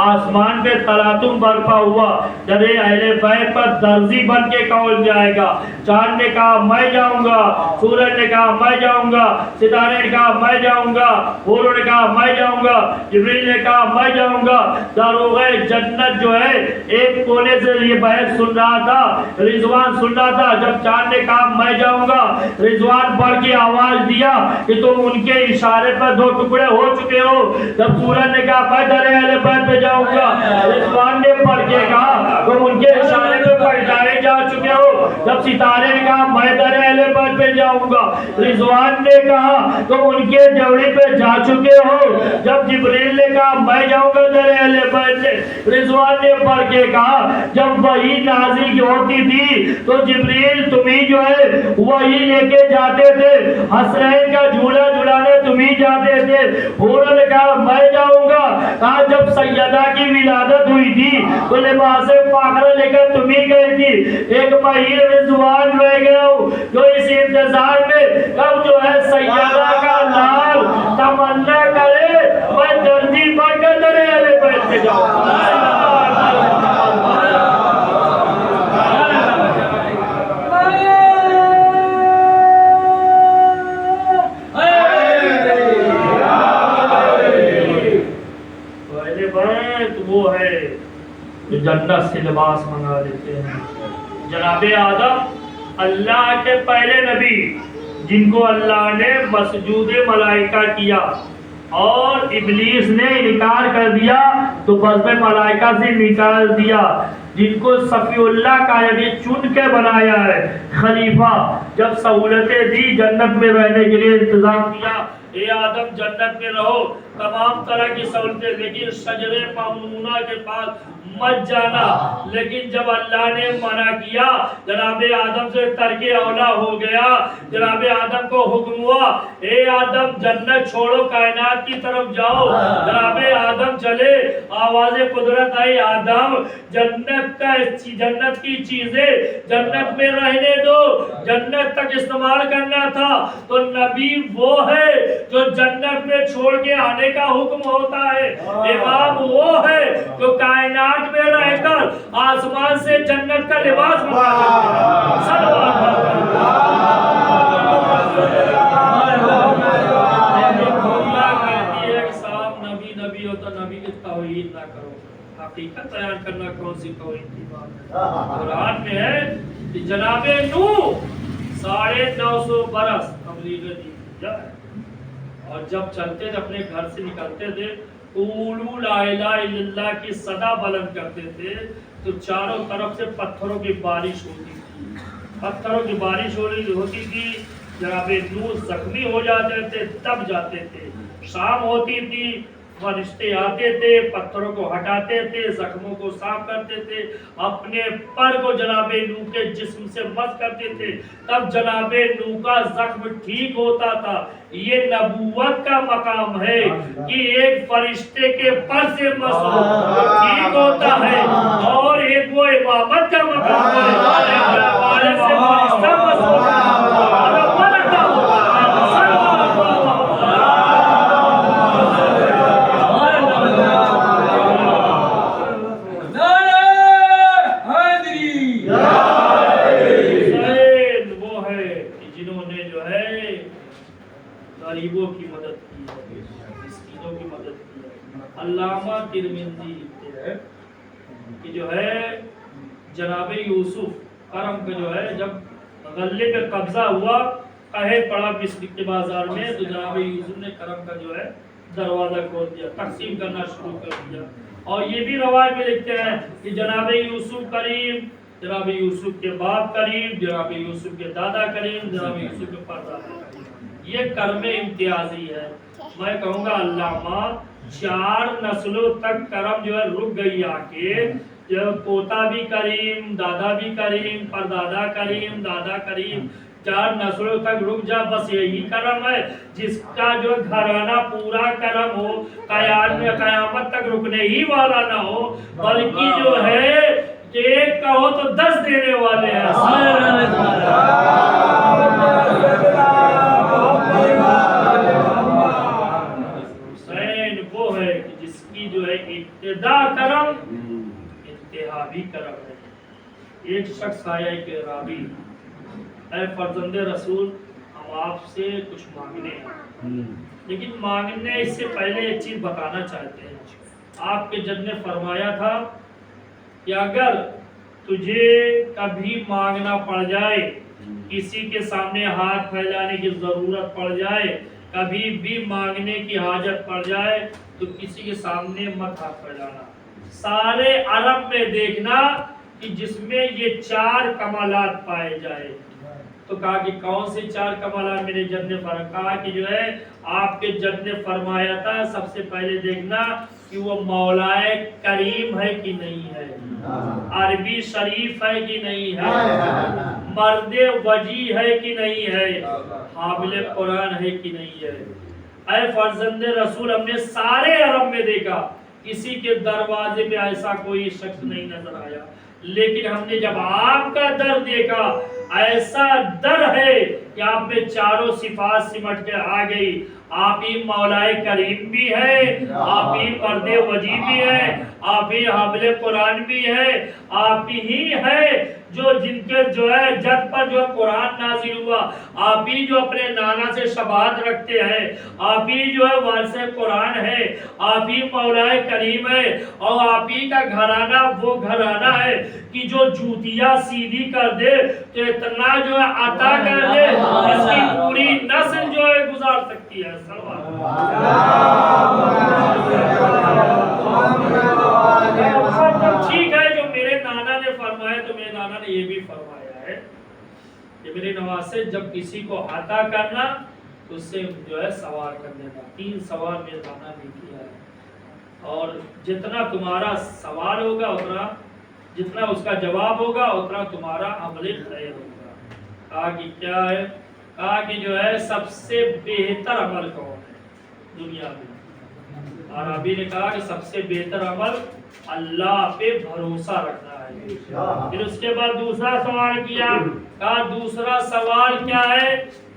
Speaker 3: آسمان پہ تلاطم برپا ہوا. جب اہل بیت پر درزی بن کے کون جائے گا؟ چاند نے کہا میں جاؤں گا، سورج نے کہا میں جاؤں گا، ستارے نے کہا میں جاؤں گا، حور نے کہا میں جاؤں گا، جبریل نے کہا میں جاؤں گا. داروغ جنت جو ہے ایک کونے سے یہ بحث سن رہا تھا، رضوان سن رہا تھا. جب چاند نے کہا میں جاؤں گا، رضوان بڑھ کے آواز دیا کہ تم ان کے اشارے پر 2 ٹکڑے ہو چکے ہو. جب سورج نے کہا میں در اہل بیت پہ جاؤں گا، رضوان نے پڑھ کے کہا تم ان کے اشارے پہ پلٹائے جا چکے ہو. جب ستارے نے کہا میں در اہل بیت پہ جاؤں گا، رضوان نے کہا تم ان کے جوڑی پہ جا چکے ہو. جب جبریل نے کہا میں جاؤں گا در اہل بیت سے، رضوان نے پڑھ کے کہا جب وحی نازل ہوتی تھی تو جبریل تمہیں جو ہے وحی لے کے جاتے تھے، حسنین کا جھولا جھولانے تمہیں جاتے تھے. حور نے کہا میں جاؤں گا. کہا جب سیدہ کی ولادت ہوئی تھی تو لباس فاخرہ لے کر تمہیں گئی تھی. ایک مہین رضوان رہ گیا ہوں جو اس انتظار میں کب جو ہے سیدہ کا لال تمنا کرے میں درزی بن کر در اہل بیت پہ جاؤں. وہ ہے جو جنت سے لباس منگا دیتے ہیں. جناب آدم اللہ کے پہلے نبی جن کو اللہ نے مسجود ملائکہ کیا اور ابلیس نے انکار کر دیا تو بزم ملائکہ سے نکال دیا. جن کو صفی اللہ کا یعنی چن کے بنایا ہے خلیفہ، جب سہولتیں دی جنت میں رہنے کے لیے انتظام کیا. اے آدم جنت میں رہو، تمام طرح کی سہولتیں، لیکن شجرے ممنوعہ کے پاس مت جانا. لیکن جب اللہ نے منع کیا جناب آدم سے ترک اولا ہو گیا. جناب آدم کو حکم ہوا اے آدم جنت چھوڑو کائنات کی طرف جاؤ. جناب آدم چلے، آواز قدرت آئی آدم جنت کی چیزیں جنت میں رہنے دو، جنت تک استعمال کرنا تھا. تو نبی وہ ہے جو جنت میں چھوڑ کے آنے کا حکم ہوتا ہے. امام وہ ہے جو کائنات میں رہ کر آسمان سے جنت کا لباس نبی ہو تو نبی کی توحید نہ کرو. حقیقت بیان کرنا کون سی توحید کی بات ہے؟ قرآن میں ہے کہ جناب نوح 950 برس تبلیغ دی جائے اور جب چلتے تھے اپنے گھر سے نکلتے تھے قولوا لا الہ الا اللہ کی صدا بلند کرتے تھے تو چاروں طرف سے پتھروں کی بارش ہوتی تھی، پتھروں کی بارش ہوتی تھی، جناب نور زخمی ہو جاتے تھے، دب جاتے تھے۔ شام ہوتی تھی، فرشتے آتے تھے، پتھروں کو ہٹاتے تھے، زخموں کو صاف کرتے تھے، اپنے پر کو جناب نو کے جسم سے مس کرتے تھے، تب جناب نو کا زخم ٹھیک ہوتا تھا۔ یہ نبوت کا مقام ہے کہ ایک فرشتے کے پر سے مس ہو تو ٹھیک ہوتا ہے، اور ایک وہ امامت کا مقام ہے پارے سے فرشتہ مس ہوتا ہے۔ غریبوں کی مدد کی ہے، مسکینوں کی مدد کی ہے۔ علامہ ترمذی لکھتے ہیں کہ جو ہے جناب یوسف کرم کا جو ہے جب غلے پہ قبضہ ہوا، قہر پڑا مصر کے بازار میں، تو جناب یوسف نے کرم کا جو ہے دروازہ کھول دیا، تقسیم کرنا شروع کر دیا۔ اور یہ بھی روایت میں لکھتے ہیں کہ جناب یوسف کریم، جناب یوسف کے باپ کریم، جناب یوسف کے دادا کریم، جناب یوسف کے پردادا کریم۔ یہ کرم امتیازی ہے۔ میں کہوں گا علامہ 4 نسلوں تک کرم جو ہے رک گئی آ کے، پوتا بھی کریم، دادا بھی کریم، پردادا کریم، دادا کریم، 4 نسلوں تک رک جا، بس یہی کرم ہے جس کا جو گھرانہ پورا کرم ہو، قیامت تک رکنے ہی والا نہ ہو، بلکہ جو ہے ایک کہو تو 10 دینے والے ہیں۔ حسین وہ ہے کہ جس کی جو ہے ابتدا کرم، انتہا بھی کرم ہے۔ ایک شخص آیا کہ رابی، اے فرزند رسول، ہم آپ سے کچھ مانگنے ہیں، لیکن مانگنے اس سے پہلے ایک چیز بتانا چاہتے ہیں۔ آپ کے جد نے فرمایا تھا کہ اگر تجھے کبھی مانگنا پڑ جائے، کسی کے سامنے ہاتھ پھیلانے کی ضرورت پڑ جائے، کبھی بھی مانگنے کی حاجت پڑ جائے تو کسی کے سامنے مت ہاتھ پھیلانا۔ سارے عرب میں دیکھنا کہ جس میں یہ 4 کمالات پائے جائے۔ تو کہا کہ کون سے 4 کمالات میرے جد نے کہا کہ جو ہے آپ کے جد نے فرمایا تھا سب سے پہلے دیکھنا کہ وہ مولائے کریم ہے کہ نہیں ہے، عربی شریف ہے کہ نہیں ہے، مرد وجی ہے کہ نہیں ہے، حامل قرآن ہے کہ نہیں ہے۔ اے فرزند رسول، ہم نے سارے عرب میں دیکھا کسی کے دروازے میں ایسا کوئی شخص نہیں نظر آیا، لیکن ہم نے جب آپ کا در دیکھا، ایسا در ہے کہ آپ میں 4 صفات سمٹ کے آ گئی۔ آپ ہی مولائے کریم بھی ہے، آپ ہی مرد وجی بھی ہے، آپ ہی حامل قرآن بھی ہے، آپ ہی ہے جو جن کے جو ہے جد پر جو قرآن نازل ہوا، آپ ہی جو اپنے نانا سے شباہت رکھتے ہیں، آپ ہی جو ہے وارث قرآن ہے، آپ ہی مولائے کریم ہے، اور آپ ہی کا گھرانہ وہ گھرانہ ہے کہ جو جوتیاں سیدھی کر دے تو اتنا جو ہے عطا کر دے اس کی پوری نسل جو ہے گزار سکتی ہے۔ ٹھیک ہے، جو میرے نانا نے فرمایا تو میرے نانا نے یہ بھی فرمایا ہے کہ میرے نواز سے جب کسی کو عطا کرنا تو اس سے جو ہے سوال کر دینا۔ 3 سوال میرے نانا نے کیا ہے، اور جتنا تمہارا سوال ہوگا اتنا، جتنا اس کا جواب ہوگا اتنا تمہارا عمل خیر ہوگا۔ کہا کہ کیا ہے؟ کہا کہ جو ہے سب سے بہتر عمل کون ہے دنیا میں؟ عربی نے کہا کہ سب سے بہتر عمل اللہ پہ بھروسہ رکھنا ہے۔ پھر اس کے بعد دوسرا سوال کیا، کہا دوسرا سوال کیا ہے؟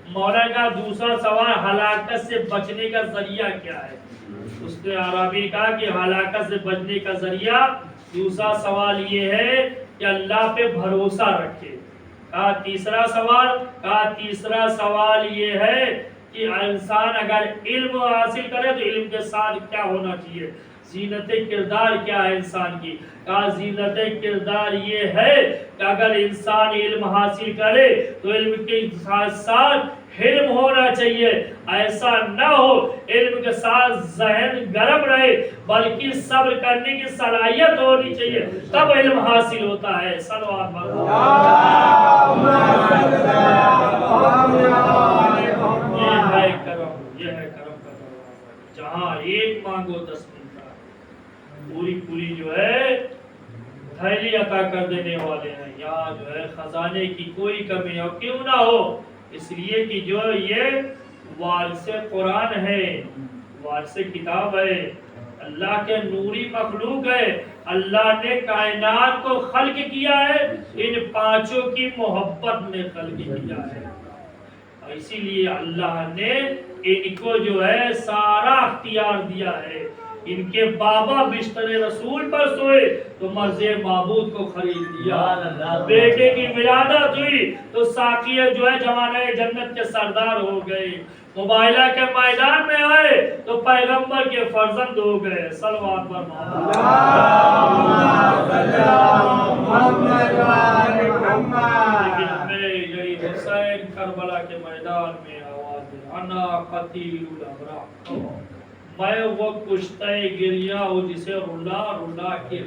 Speaker 3: مولا کا دوسرا سوال ہلاکت سے بچنے کا ذریعہ کیا ہے؟ اس نے عربی کہا کہ ہلاکت سے بچنے کا ذریعہ دوسرا سوال یہ ہے کہ اللہ پہ بھروسہ رکھے۔ کہا تیسرا سوال، کہا تیسرا سوال یہ ہے کہ انسان اگر علم حاصل کرے تو علم کے ساتھ کیا ہونا چاہیے، زینت کردار کیا ہے انسان کی؟ کہا زینت کردار یہ ہے کہ اگر انسان علم حاصل کرے تو علم کے ساتھ ساتھ علم ہونا چاہیے، ایسا نہ ہو علم کے ساتھ ذہن گرم رہے، بلکہ صبر کرنے کی صلاحیت ہونی چاہیے، تب علم حاصل ہوتا ہے۔ صلوات پڑھو۔ یہ ہے کرم، یہ ہے کرم کا دروازہ، جہاں ایک مانگو 10 ملتا ہے، پوری پوری جو ہے تھیلی عطا کر دینے والے ہیں۔ یہاں جو ہے خزانے کی کوئی کمی ہو کیوں نہ ہو، اس لیے کہ جو یہ وارث قرآن ہے، وارث کتاب ہے، اللہ کے نوری مخلوق ہے، اللہ نے کائنات کو خلق کیا ہے، ان پانچوں کی محبت میں خلق کیا ہے، اسی لیے اللہ نے ان کو جو ہے سارا اختیار دیا ہے۔ ان کے بابا بستر رسول پر سوئے تو مرض معبود کو خرید دیا، بیٹے کی ولادت ہوئی تو ساقیہ جو ہے جوانہ جنت کے سردار ہو گئے، مباہلہ کے میدان میں آئے تو پیغمبر کے فرزند ہو گئے۔ صلوات پر لیکن ہمیں یہی حسین کربلا کے میدان میں آواز دے، انا قتیل الابرار، میں وہ کشتہ گریہ ہوں جسے رلا رلا کے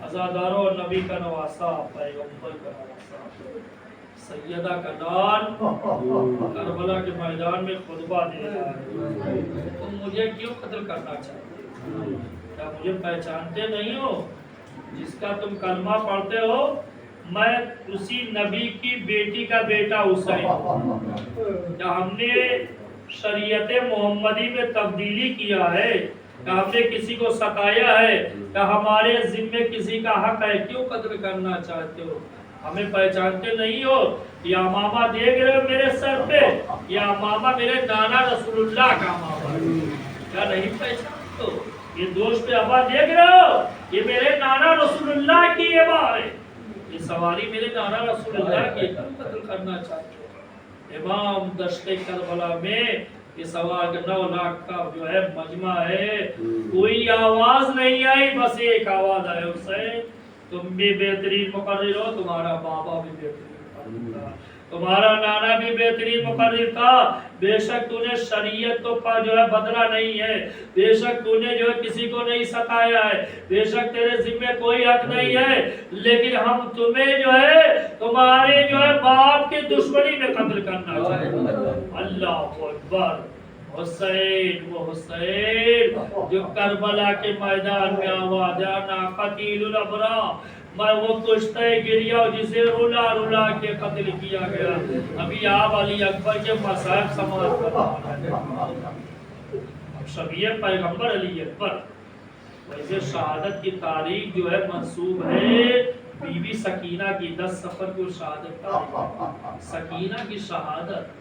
Speaker 3: عزاداروں نبی کا نواسا، پیغمبر کا نواسا، سیدہ کا نان کربلا کے میدان میں خطبہ دے رہا ہے، تم مجھے کیوں قتل کرنا چاہتے ہو؟ کیا مجھے پہچانتے نہیں ہو؟ جس کا تم کلمہ پڑھتے ہو میں اسی نبی کی بیٹی کا بیٹا حسین ہوں۔ کیا ہم نے شریعت محمدی میں تبدیلی کیا ہے؟ کہ ہم نے کسی کو ستایا ہے؟ کہ ہمارے ذمے کسی کا حق ہے؟ کیوں قتل کرنا چاہتے ہو؟ ہمیں پہچانتے نہیں ہو؟ یا ماما دیکھ رہے ہو میرے سر پہ، یا ماما میرے نانا رسول اللہ کا ماما، کیا نہیں پہچانتے ہو؟ یہ دوست پہ ابا دیکھ رہے ہو، یہ میرے نانا رسول اللہ کی ابا ہے، یہ سواری میرے نانا رسول اللہ کی، کیوں قتل کرنا چاہتے ہو؟ امام دشت کربلا میں یہ سوال 9 لاکھ کا جو ہے مجمع ہے، کوئی آواز نہیں آئی، بس ایک آواز آئے، حسین تم بھی بہترین مقرر ہو، تمہارا بابا بھی بہترین مقرر تھا، تمہارا نانا بھی بہترین مقرر تھا، بے شک تو نے شریعت تو پر جو ہے بدلا نہیں ہے، بے شک تو نے جو ہے کسی کو نہیں ستایا ہے، بے شک تیرے ذمہ کوئی حق نہیں ہے، لیکن ہم تمہیں جو ہے تمہارے جو ہے باپ کی دشمنی میں قتل کرنا چاہتے ہیں۔ اللہ اکبر، حسین وہ حسین جو کربلا کے میدان میں آواز آنا قتیل الابرار، میں وہ کشتہ گریہ جسے رلا رلا کے قتل کیا گیا۔ ابھی آپ علی اکبر کے مصائب سماعت کر رہے ہیں، شبیہ پیغمبر علی اکبر، ویسے شہادت کی تاریخ جو ہے منسوب ہے بی بی سکینہ کی، 10 سفر کو شہادت تاریخ، سکینہ کی شہادت۔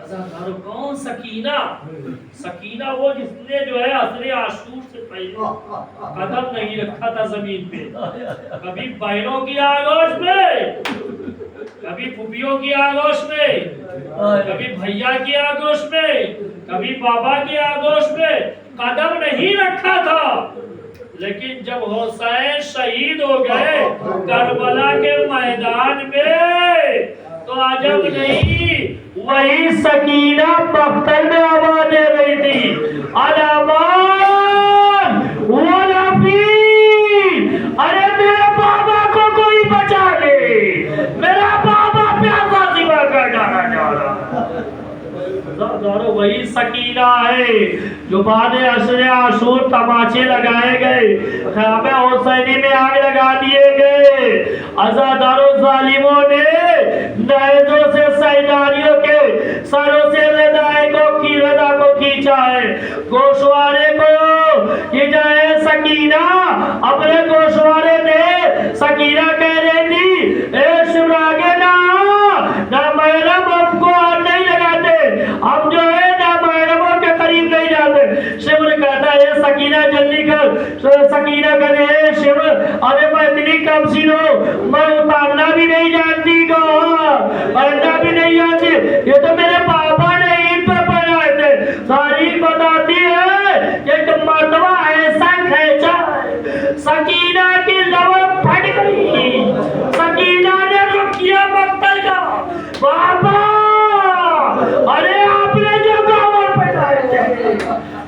Speaker 3: عزادارو کون سکینہ؟ سکینہ وہ جس نے جو ہے عصر عاشور سے پہلے قدم نہیں رکھا تھا زمین پہ، کبھی بہنوں کی آغوش میں، کبھی پھوپھیوں کی آغوش میں، کبھی بھیا کی آغوش میں، کبھی بابا کی آغوش میں قدم نہیں رکھا تھا، لیکن جب حسین شہید ہو گئے کربلا کے میدان میں تو عجب نہیں، وہی سکینہ مقتل میں آواز دے رہی تھی، علامات ولافی، ارے میرے بابا کو کوئی بچا لے، میرا بابا پیاسا سوا کر ڈالا جا رہا۔ وہی سکینہ ہے جو بعد عصر عاشور تماچے لگائے گئے، خیمہ حسینی میں آگ لگا دیے گئے، عزاداروں ظالموں نے نیزوں سے سیداریوں کے سروں سے ردا کو کھینچا ہے، گوشوارے کو یہ جائے سکینہ اپنے گوشوارے دے، سکینہ کہہ رہی تھی اے شراغے نا محرم ہم کو نہیں لگاتے، ہم جو ہے نا محرموں کے قریب نہیں جاتے۔ شمر کہتا ہے سکینہ جلدی کر، سکینہ کہتے ہیں شمر ارے میں اتنی کم سی ہوں، میں اتارنا بھی نہیں جانتی گا، پڑھنا بھی نہیں جانتی، یہ تو میرے پاپا نے عید پہ پڑھائے تھے۔ تاریخ بتاتی ہے کہ ایک مرتبہ ایسا کھینچا سکینہ کی لبیں پھٹ گئی، سکینہ نے رکیا مقتل کا، وہاں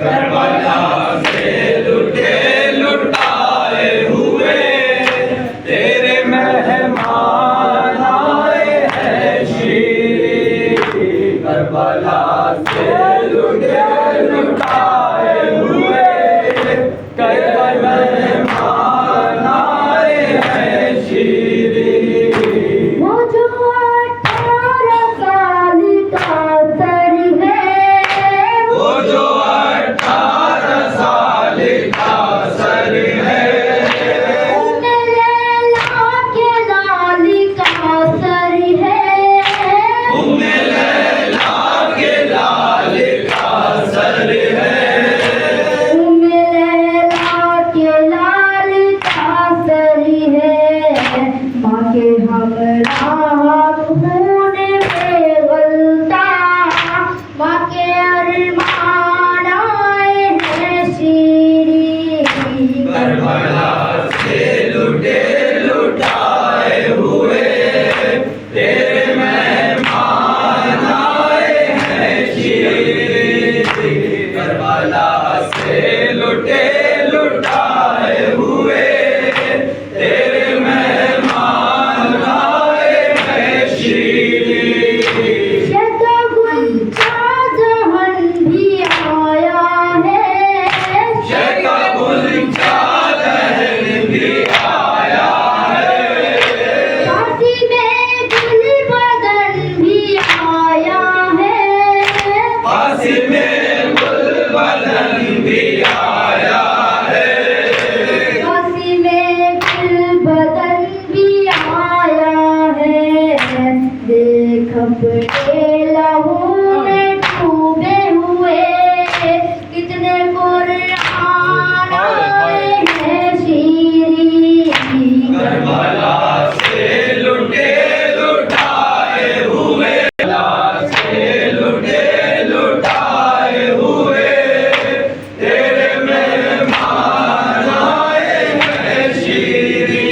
Speaker 1: کربلا سے لٹے لٹائے ہوئے تیرے مہمان آئے ہیں شیری کربلا سے لٹے لٹائے ہوئے تیرے مہمان آئے ہیں شیری
Speaker 4: وہ جو 18 سال کا سر ہے
Speaker 1: وہ جو 18 سال کا سر ہے
Speaker 4: لیلا کے لال کا سر ہے
Speaker 1: لیلا کے لال کا سر ہے
Speaker 4: لیلا کے لال کا سر ہے ماں کے ہمراہ خون میں غلطہ ماں کے ارمان آئے ہیں شیری
Speaker 1: کربلا سے لٹے لٹائے ہوئے تیرے مہمان آئے ہیں شیری کربلا سے لٹے لٹائے ہوئے تیرے مہمان آئے ہیں شیری
Speaker 4: شگن جہن بھی آیا ہے
Speaker 1: شگن دہن بھی آیا ہے
Speaker 4: کاسی میں گل بدن بھی آیا ہے
Speaker 1: پاسی میں گل بدن بھی آیا ہے
Speaker 4: کاسی میں گل بدن بھی آیا ہے دیکھ اپنے لہو میں ڈوبے ہوئے کتنے قرآن آئے ہیں شیری
Speaker 1: کربلا سے لٹے لٹائے ہوئے کربلا سے لٹے لٹائے ہوئے تیرے مہمان آئے ہیں شیری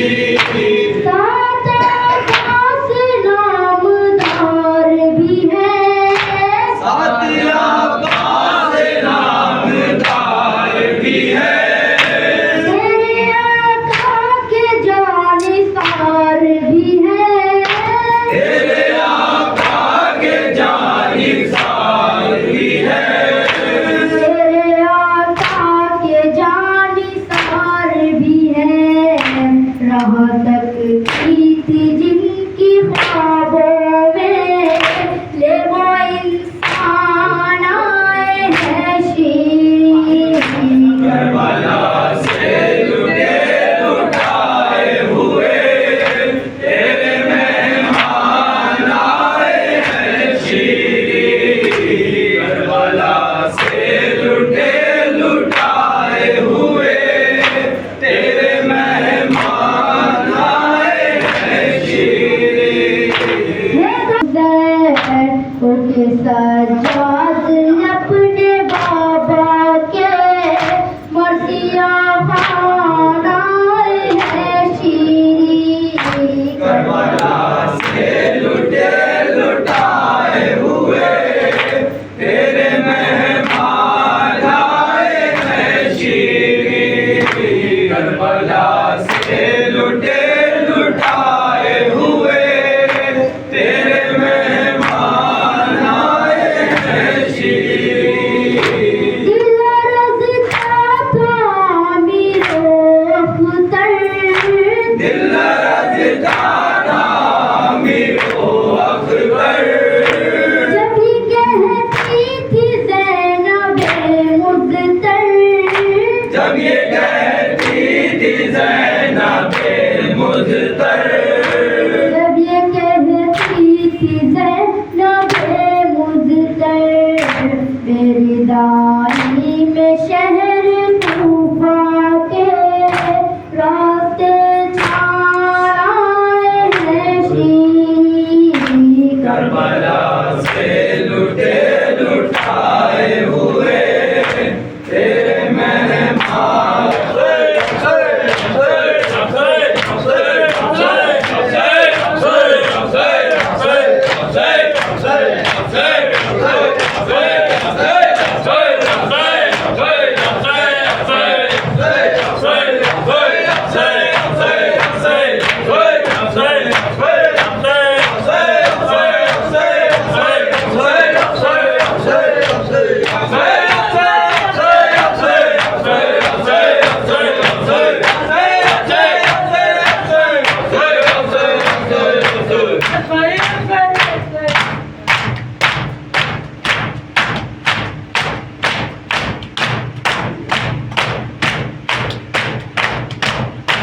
Speaker 4: سادہ داس نامدار بھی ہے
Speaker 1: ساتیا باز نامدار بھی ہے
Speaker 4: تیرے آقا کے جانثار بھی ہے
Speaker 1: تیرے آقا کے جانثار بھی ہے
Speaker 4: تیرے آقا کے جانثار بھی ہے راہ تک کی تھی جن کی خوابوں میں لے وہ انسان آئے ہیں شیری
Speaker 1: کربلا سے لٹے لٹائے ہوئے تیرے مہمان آئے ہیں شیری کربلا سے لٹے لٹائے ہوئے تیرے مہمان آئے ہیں شیری
Speaker 4: سجاد اپنے بابا کے مرثیہ خوان آئے ہیں شیری
Speaker 1: کربلا سے لٹے لٹائے ہوئے تیرے مہمان آئے ہیں شیری کربلا سے لٹے لٹائے ہوئے تیرے مہمان آئے ہیں شیری
Speaker 4: دل رزقا تھا امیر و اختر
Speaker 1: دل رزقا تھا امیر و اکبر
Speaker 4: جب یہ کہتی تھی زینب مزتر
Speaker 1: جب یہ کہتی تھی زینب مزتر
Speaker 4: جب یہ کہتی تھی زینب مزتر میری دائیں